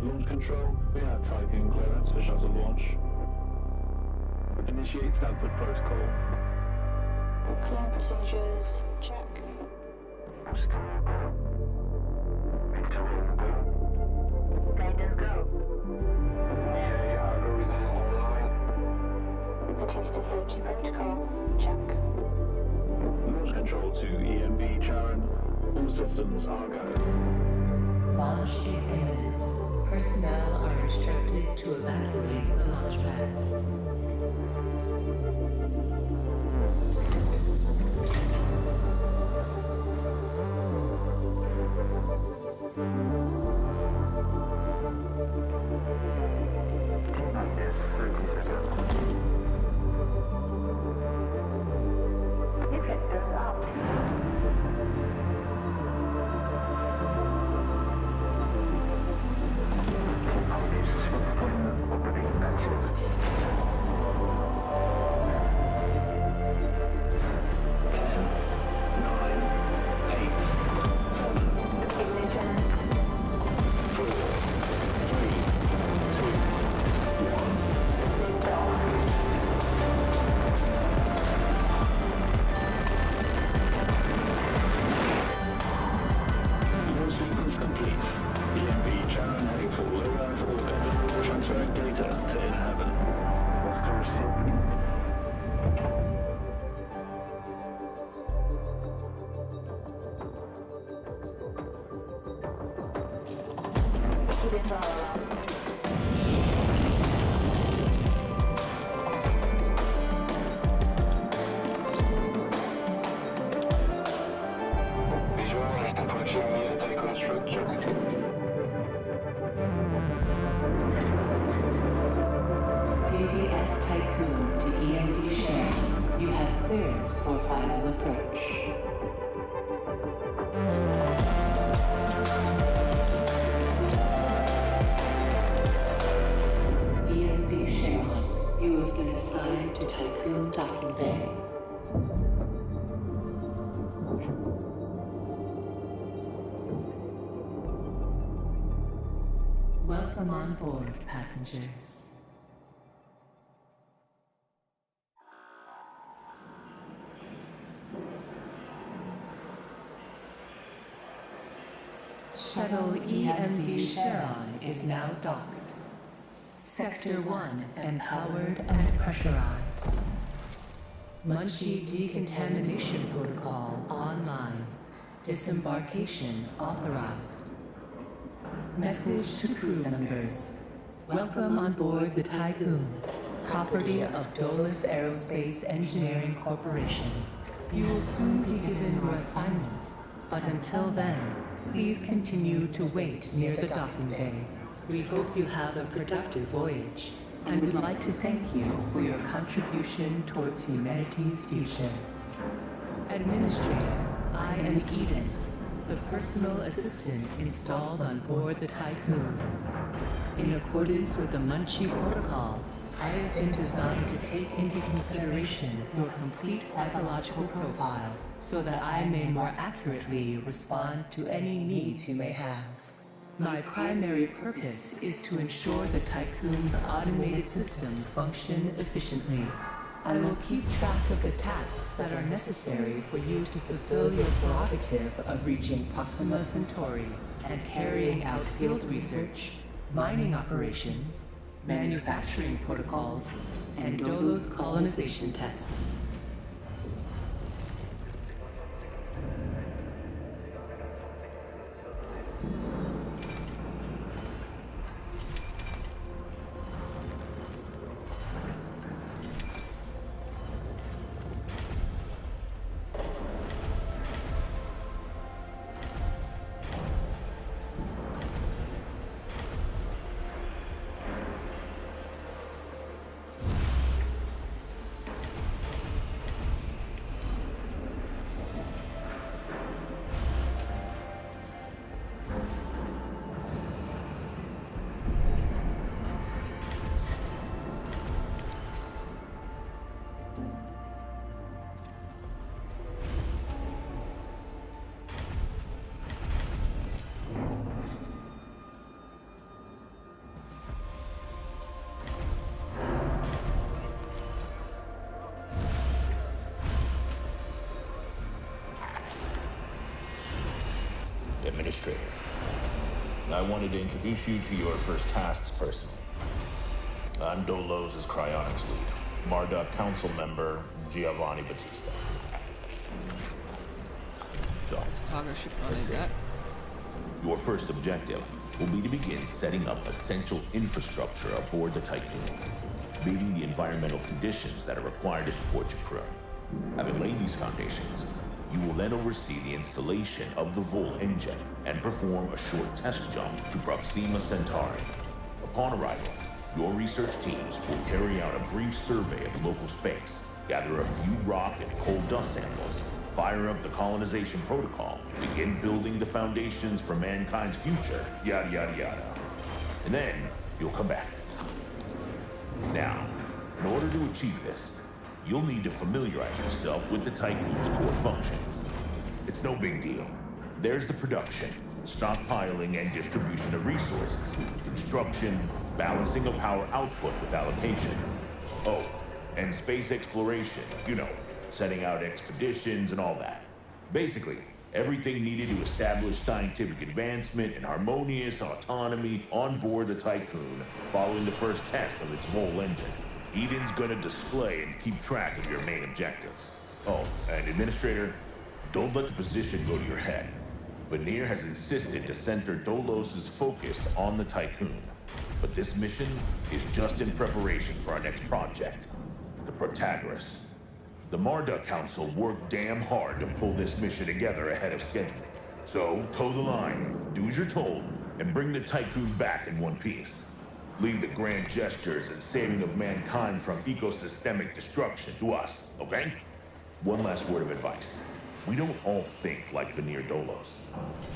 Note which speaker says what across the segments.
Speaker 1: Launch control, we have Tycoon clearance for shuttle launch. Initiate Stanford protocol.
Speaker 2: Clear procedures, check. Guidance go.
Speaker 1: EA algorithm online.
Speaker 2: Batista safety protocol, check.
Speaker 1: Launch control to EMB Charon. All systems are go.
Speaker 3: Launch is imminent. Personnel are instructed to evacuate the launch pad. Tycoon to EMD share. You have clearance for final approach. EMD share. You have been assigned to Tycoon Docking Bay. Welcome on board, passengers. Shuttle EMV Charon is now docked. Sector 1 empowered and pressurized. Munchie decontamination protocol online. Disembarkation authorized. Message to crew members. Welcome on board the Tycoon, property of Dolus Aerospace Engineering Corporation. You will soon be given your assignments, but until then, please continue to wait near the docking bay. We hope you have a productive voyage, and would like to thank you for your contribution towards humanity's future. Administrator, I am Eden, the personal assistant installed on board the Tycoon. In accordance with the Munchie Protocol, I have been designed to take into consideration your complete psychological profile so that I may more accurately respond to any needs you may have. My primary purpose is to ensure the Tycoon's automated systems function efficiently. I will keep track of the tasks that are necessary for you to fulfill your prerogative of reaching Proxima Centauri and carrying out field research, mining operations, manufacturing protocols, and Dolos colonization tests.
Speaker 4: Administrator. I wanted to introduce you to your first tasks personally. I'm Dolos' cryonics lead, Marduk Council member Giovanni Battista. So, let's see. Your first objective will be to begin setting up essential infrastructure aboard the Tycoon, meeting the environmental conditions that are required to support your crew. Having laid these foundations, you will then oversee the installation of the Vol engine and perform a short test jump to Proxima Centauri. Upon arrival, your research teams will carry out a brief survey of local space, gather a few rock and coal dust samples, fire up the colonization protocol, begin building the foundations for mankind's future, yada yada yada. And then you'll come back. Now, in order to achieve this, you'll need to familiarize yourself with the Tycoon's core functions. It's no big deal. There's the production, stockpiling and distribution of resources, construction, balancing of power output with allocation. Oh, and space exploration, you know, setting out expeditions and all that. Basically, everything needed to establish scientific advancement and harmonious autonomy on board the Tycoon following the first test of its Vol engine. Eden's gonna display and keep track of your main objectives. Oh, and Administrator, don't let the position go to your head. Veneer has insisted to center Dolos' focus on the Tycoon. But this mission is just in preparation for our next project, the Protagoras. The Marduk Council worked damn hard to pull this mission together ahead of schedule. So, toe the line, do as you're told, and bring the Tycoon back in one piece. Leave the grand gestures and saving of mankind from ecosystemic destruction to us, okay? One last word of advice. We don't all think like Veneer Dolos.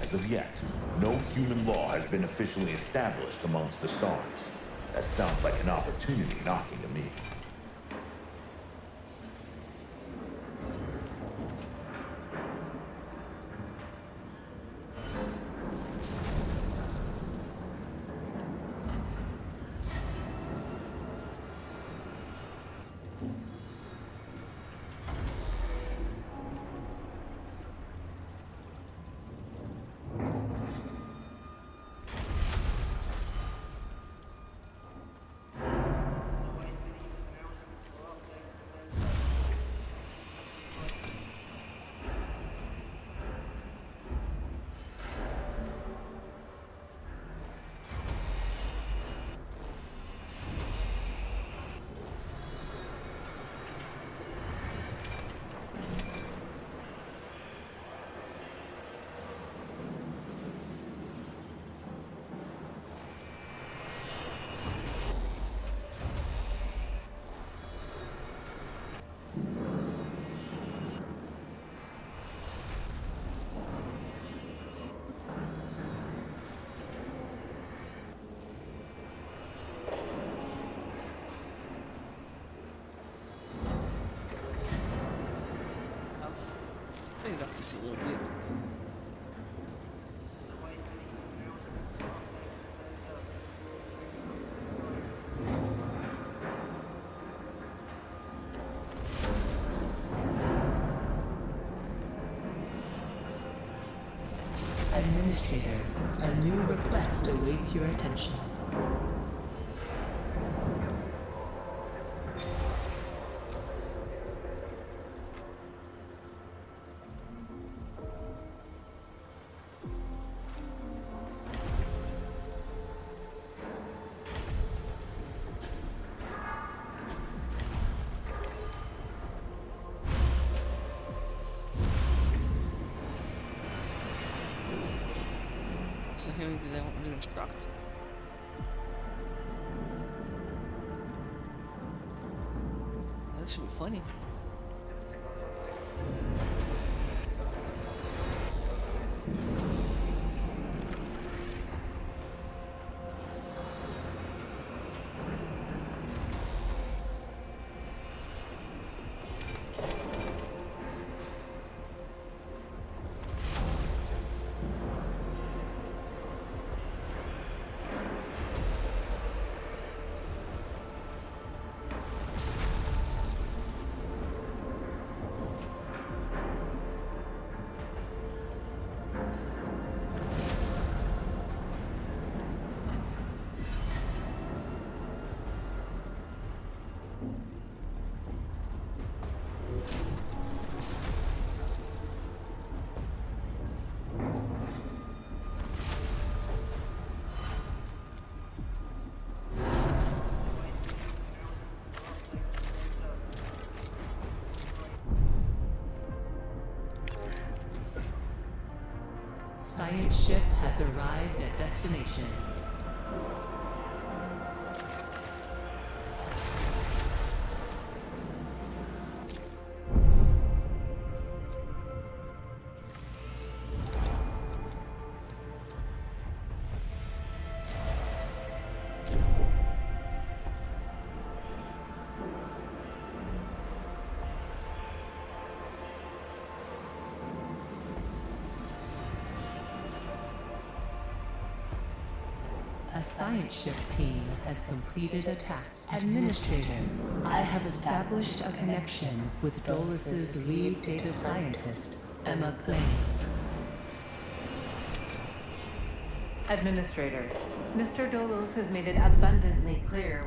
Speaker 4: As of yet, no human law has been officially established amongst the stars. That sounds like an opportunity knocking to me.
Speaker 5: Clean up just a little bit.
Speaker 3: Administrator, a new request awaits your attention.
Speaker 5: So who do they want me to instruct? That should be funny.
Speaker 3: science ship has arrived at destination. A science ship team has completed a task. Administrator, I have established a connection with Dolus's lead data scientist, Emma Klein.
Speaker 6: Administrator, Mr. Dolus has made it abundantly clear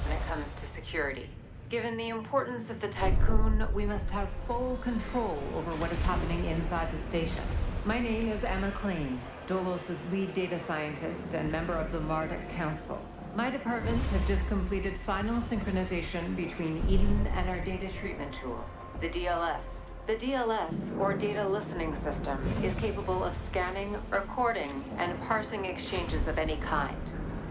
Speaker 6: when it comes to security. Given the importance of the Tycoon, we must have full control over what is happening inside the station. My name is Emma Klein, Dolus's lead data scientist and member of the Marduk Council. My department have just completed final synchronization between Eden and our data treatment tool, the DLS. The DLS, or Data Listening System, is capable of scanning, recording, and parsing exchanges of any kind.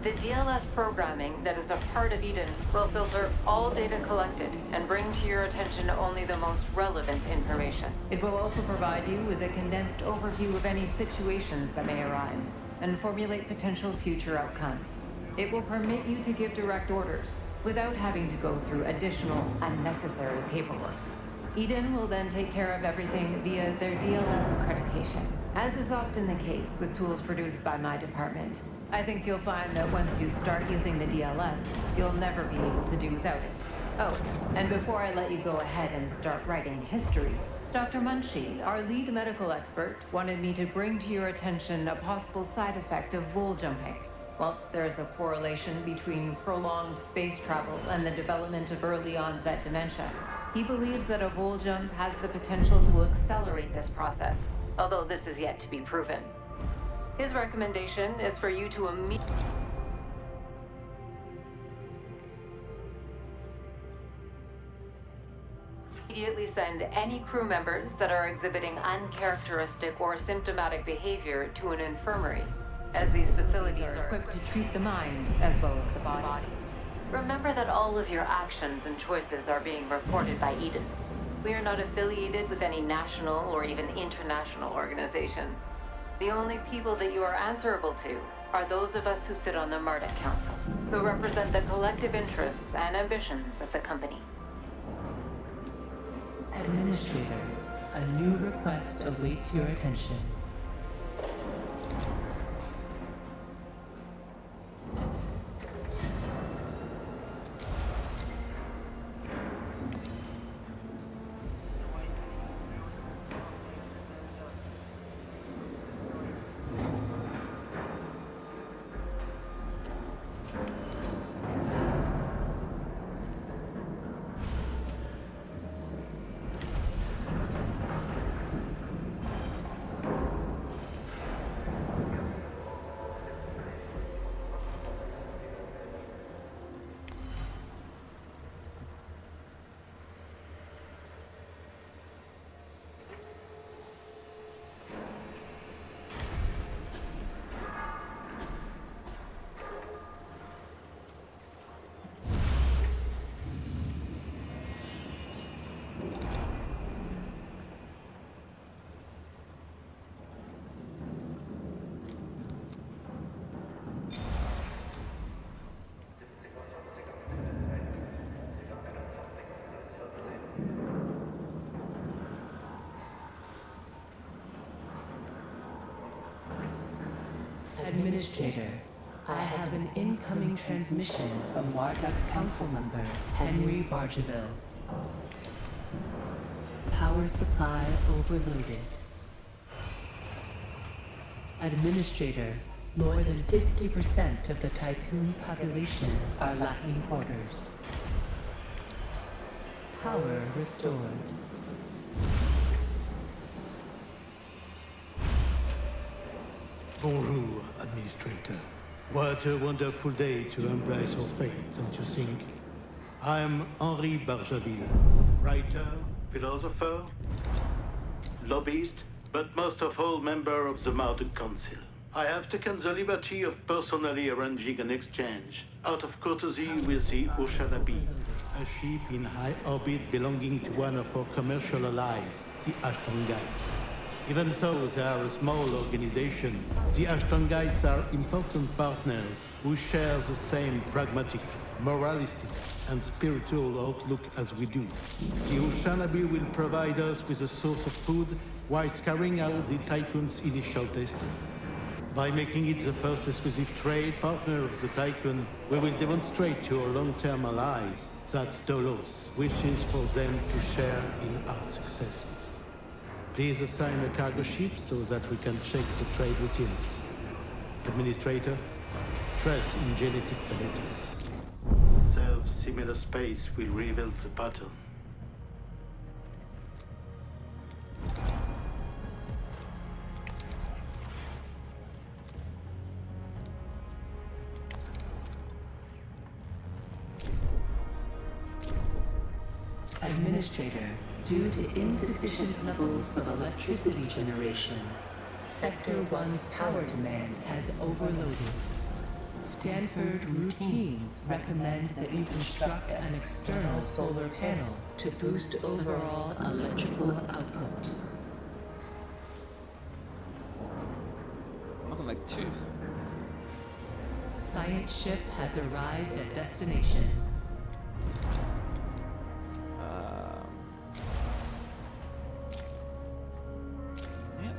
Speaker 6: The DLS programming that is a part of Eden will filter all data collected and bring to your attention only the most relevant information. It will also provide you with a condensed overview of any situations that may arise and formulate potential future outcomes. It will permit you to give direct orders without having to go through additional unnecessary paperwork. Eden will then take care of everything via their DLS accreditation, as is often the case with tools produced by my department. I think you'll find that once you start using the DLS, you'll never be able to do without it. Oh, and before I let you go ahead and start writing history, Dr. Munchie, our lead medical expert, wanted me to bring to your attention a possible side effect of vol jumping. Whilst there is a correlation between prolonged space travel and the development of early onset dementia, he believes that a vol jump has the potential to accelerate this process, although this is yet to be proven. His recommendation is for you to immediately send any crew members that are exhibiting uncharacteristic or symptomatic behavior to an infirmary, as these facilities are equipped to treat the mind as well as the body. Remember that all of your actions and choices are being reported by Eden. We are not affiliated with any national or even international organization. The only people that you are answerable to are those of us who sit on the Marduk Council, who represent the collective interests and ambitions of the company.
Speaker 3: Administrator, a new request awaits your attention. Administrator, I have an incoming transmission from Marduk Council member Henry Bargeville. Power supply overloaded. Administrator, more than 50% of the Tycoon's population are lacking quarters. Power restored.
Speaker 7: Bonjour, Administrator. What a wonderful day to embrace our fate, don't you think? I'm Henri Barjaville, writer, philosopher, lobbyist, but most of all member of the Marduk Council. I have taken the liberty of personally arranging an exchange out of courtesy with the Oshanabi, a ship in high orbit belonging to one of our commercial allies, the Ashtongites. Even though they are a small organization, the Ashtongites are important partners who share the same pragmatic, moralistic, and spiritual outlook as we do. The Oshanabi will provide us with a source of food while carrying out the Tycoon's initial testing. By making it the first exclusive trade partner of the Tycoon, we will demonstrate to our long-term allies that Dolos wishes for them to share in our successes. Please assign a cargo ship so that we can check the trade routines. Administrator, trust in genetic collectors. Self-similar space will reveal the pattern.
Speaker 3: Administrator, due to insufficient levels of electricity generation, Sector 1's power demand has overloaded. Stanford routines recommend that you construct an external solar panel to boost overall electrical output.
Speaker 5: Oh, like 2.
Speaker 3: Science ship has arrived at destination.
Speaker 5: Yep.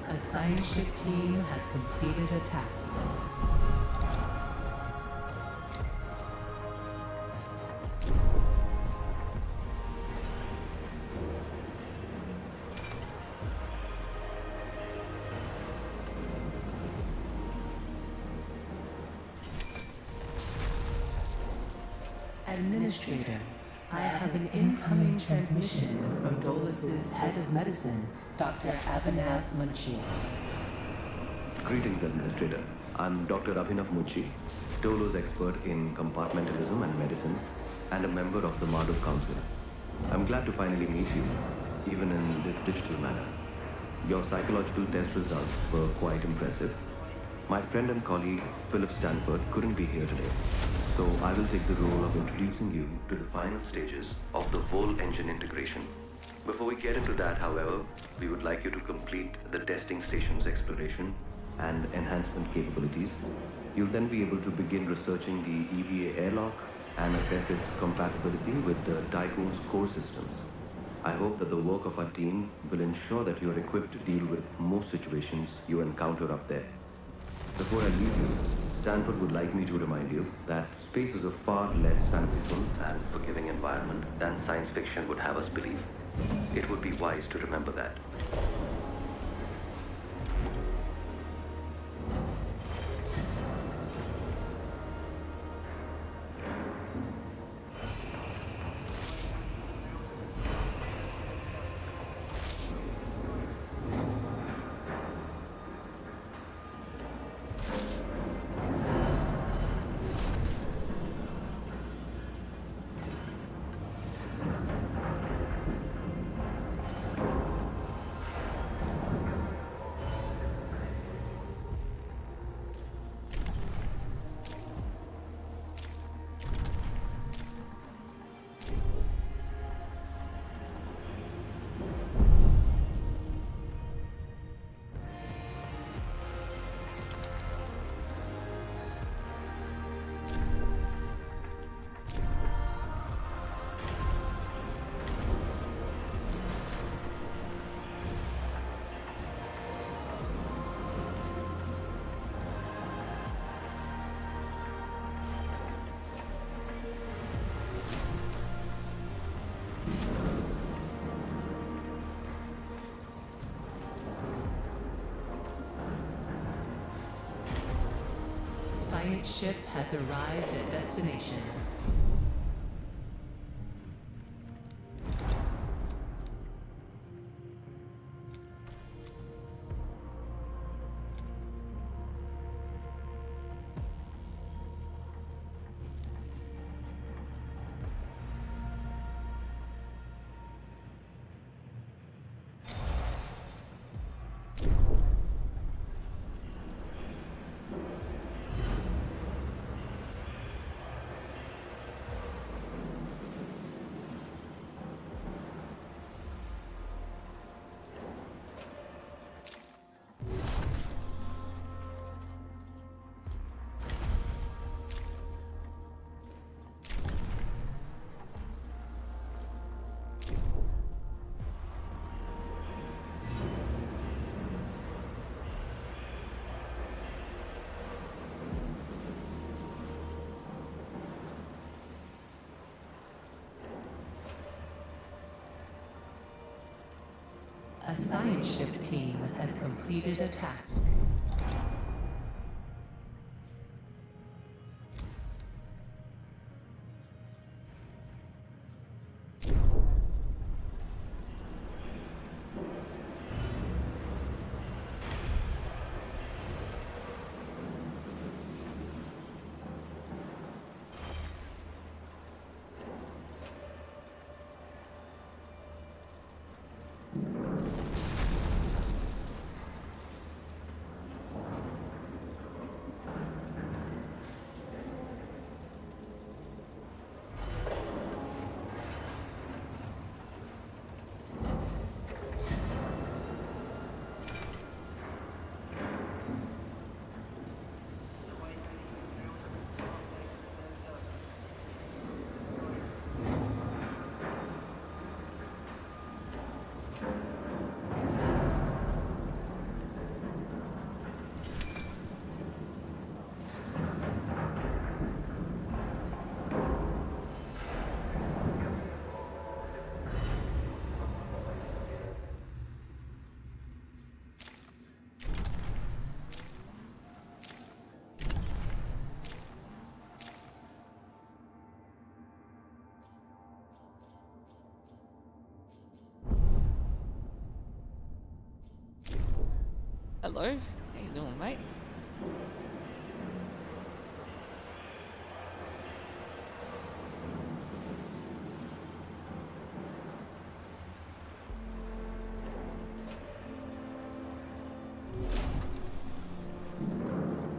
Speaker 3: A science ship team has completed a task. Administrator, I have an incoming transmission from Dolus's head of medicine, Dr. Abhinav Munshi.
Speaker 8: Greetings, Administrator. I'm Dr. Abhinav Munshi, Dolo's expert in compartmentalism and medicine, and a member of the Marduk Council. I'm glad to finally meet you, even in this digital manner. Your psychological test results were quite impressive. My friend and colleague, Philip Stanford, couldn't be here today, so I will take the role of introducing you to the final stages of the whole engine integration. Before we get into that, however, we would like you to complete the testing station's exploration and enhancement capabilities. You'll then be able to begin researching the EVA airlock and assess its compatibility with the Tycoon's core systems. I hope that the work of our team will ensure that you're equipped to deal with most situations you encounter up there. Before I leave you, Stanford would like me to remind you that space is a far less fanciful and forgiving environment than science fiction would have us believe. It would be wise to remember that.
Speaker 3: ship has arrived at destination. A science ship team has completed a task.
Speaker 5: Hello, how you doing, mate?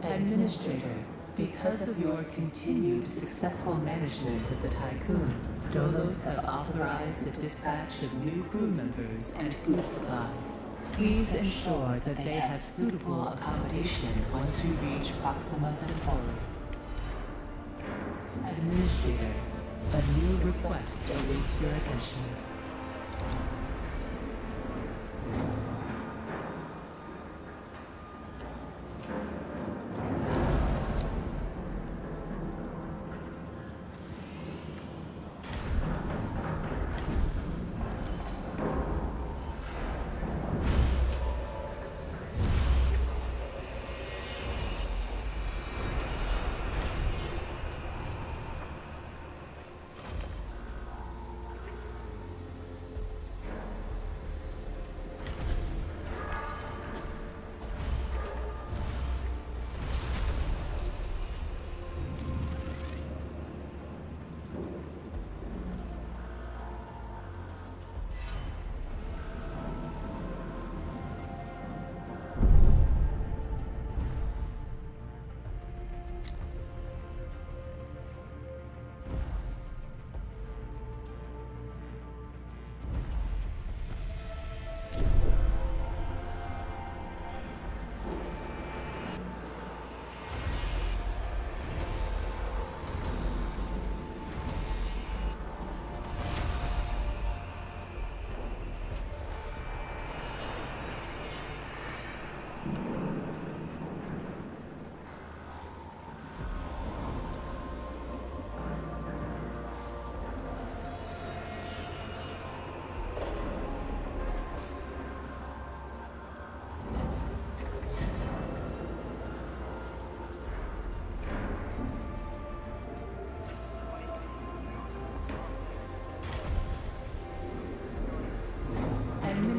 Speaker 3: Administrator, because of your continued successful management of the Tycoon, Dolos have authorized the dispatch of new crew members and food supplies. Please ensure that they have suitable accommodation once you reach Proxima Centauri. Administrator, a new request awaits your attention.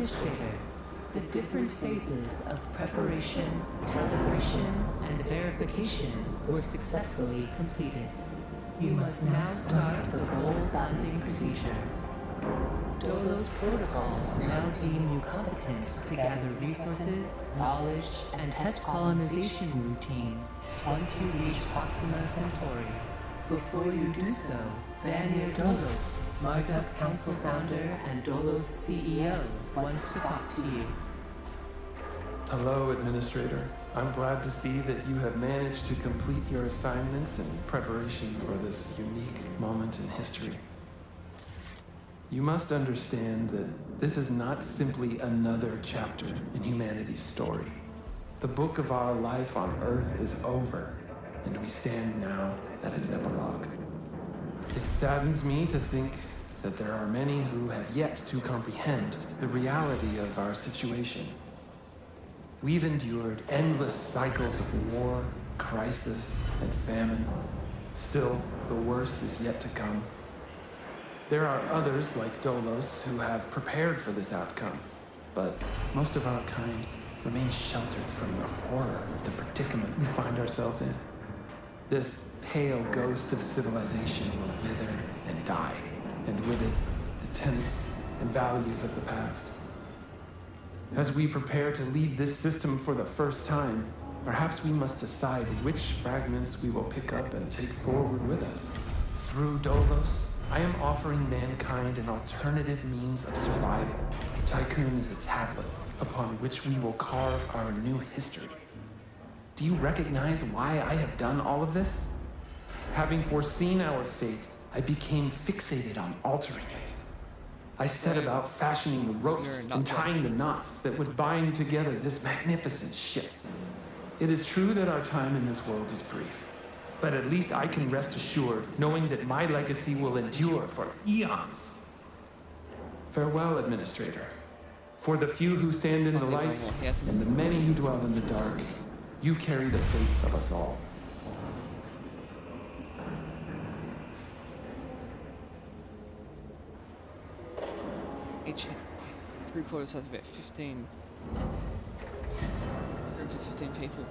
Speaker 3: Administrator, the different phases of preparation, calibration, and verification were successfully completed. You must now start the full bonding procedure. Dolos protocols now deem you competent to gather resources, knowledge, and test colonization routines once you reach Proxima Centauri. Before you do so, Vanir Dolos, Marduk Council founder and Dolos CEO, wants to talk to you.
Speaker 9: Hello, Administrator. I'm glad to see that you have managed to complete your assignments in preparation for this unique moment in history. You must understand that this is not simply another chapter in humanity's story. The book of our life on Earth is over, and we stand now at its epilogue. It saddens me to think that there are many who have yet to comprehend the reality of our situation. We've endured endless cycles of war, crisis, and famine. Still, the worst is yet to come. There are others, like Dolos, who have prepared for this outcome, but most of our kind remain sheltered from the horror of the predicament we find ourselves in. This pale ghost of civilization will wither and die, and with it, the tenets and values of the past. As we prepare to leave this system for the first time, perhaps we must decide which fragments we will pick up and take forward with us. Through Dolos, I am offering mankind an alternative means of survival. The Tycoon is a tablet upon which we will carve our new history. Do you recognize why I have done all of this? Having foreseen our fate, I became fixated on altering it. I set about fashioning the ropes and tying the knots that would bind together this magnificent ship. It is true that our time in this world is brief, but at least I can rest assured knowing that my legacy will endure for eons. Farewell, Administrator. For the few who stand in the light and the many who dwell in the dark, you carry the fate of us all.
Speaker 5: Each three-quarters has about 15 people.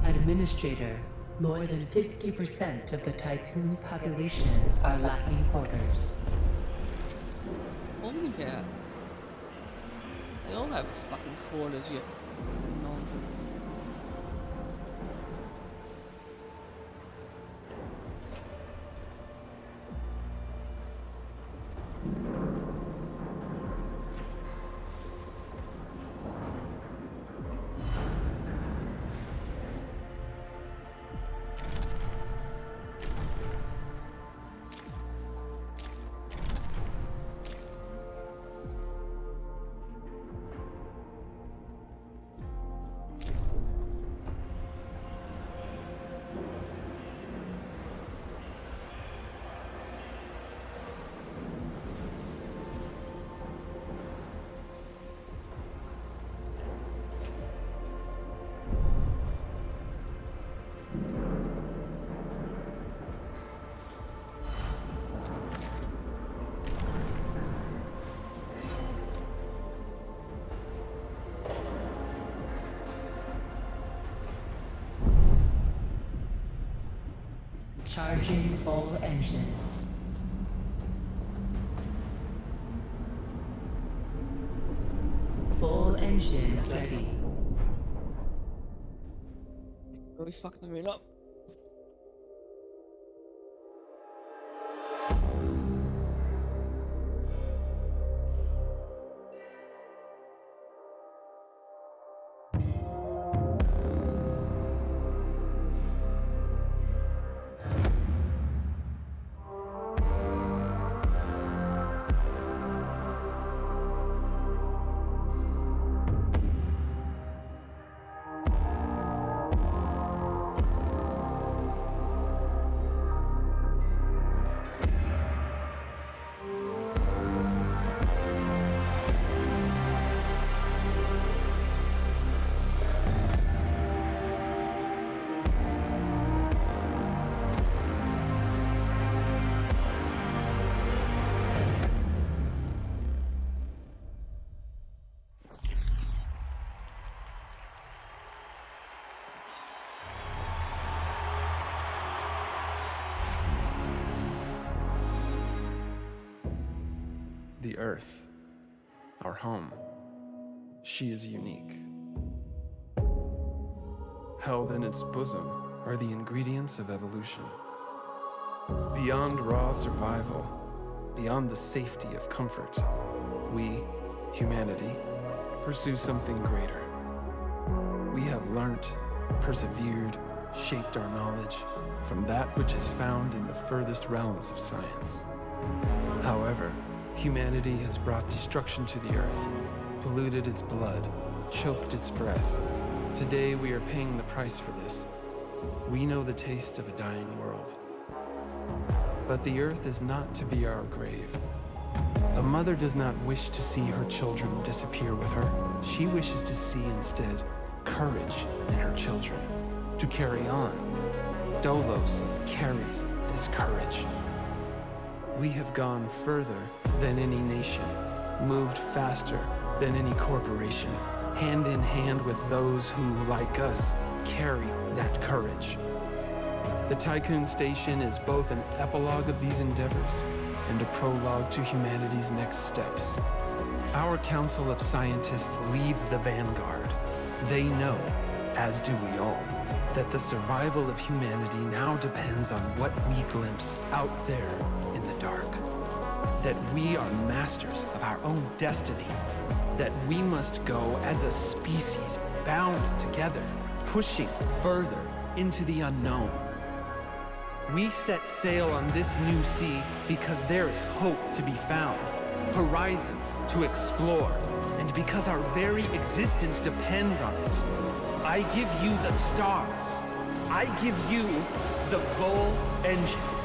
Speaker 3: Administrator, more than 50% of the Tycoon's population are lacking quarters.
Speaker 5: Holy cow. They all have fucking quarters, you fucking non.
Speaker 3: Charging full engine. Full engine ready.
Speaker 5: Probably fucking the moon up.
Speaker 9: The Earth, our home, she is unique. Held in its bosom are the ingredients of evolution. Beyond raw survival, beyond the safety of comfort, we, humanity, pursue something greater. We have learnt, persevered, shaped our knowledge from that which is found in the furthest realms of science. However, humanity has brought destruction to the earth, polluted its blood, choked its breath. Today we are paying the price for this. We know the taste of a dying world. But the earth is not to be our grave. A mother does not wish to see her children disappear with her. She wishes to see instead courage in her children, to carry on. Dolos carries this courage. We have gone further than any nation, moved faster than any corporation, hand in hand with those who, like us, carry that courage. The Tycoon Station is both an epilogue of these endeavors and a prologue to humanity's next steps. Our Council of Scientists leads the vanguard. They know, as do we all, that the survival of humanity now depends on what we glimpse out there in the dark. That we are masters of our own destiny. That we must go as a species bound together, pushing further into the unknown. We set sail on this new sea because there is hope to be found, horizons to explore, and because our very existence depends on it. I give you the stars. I give you the Vol engine.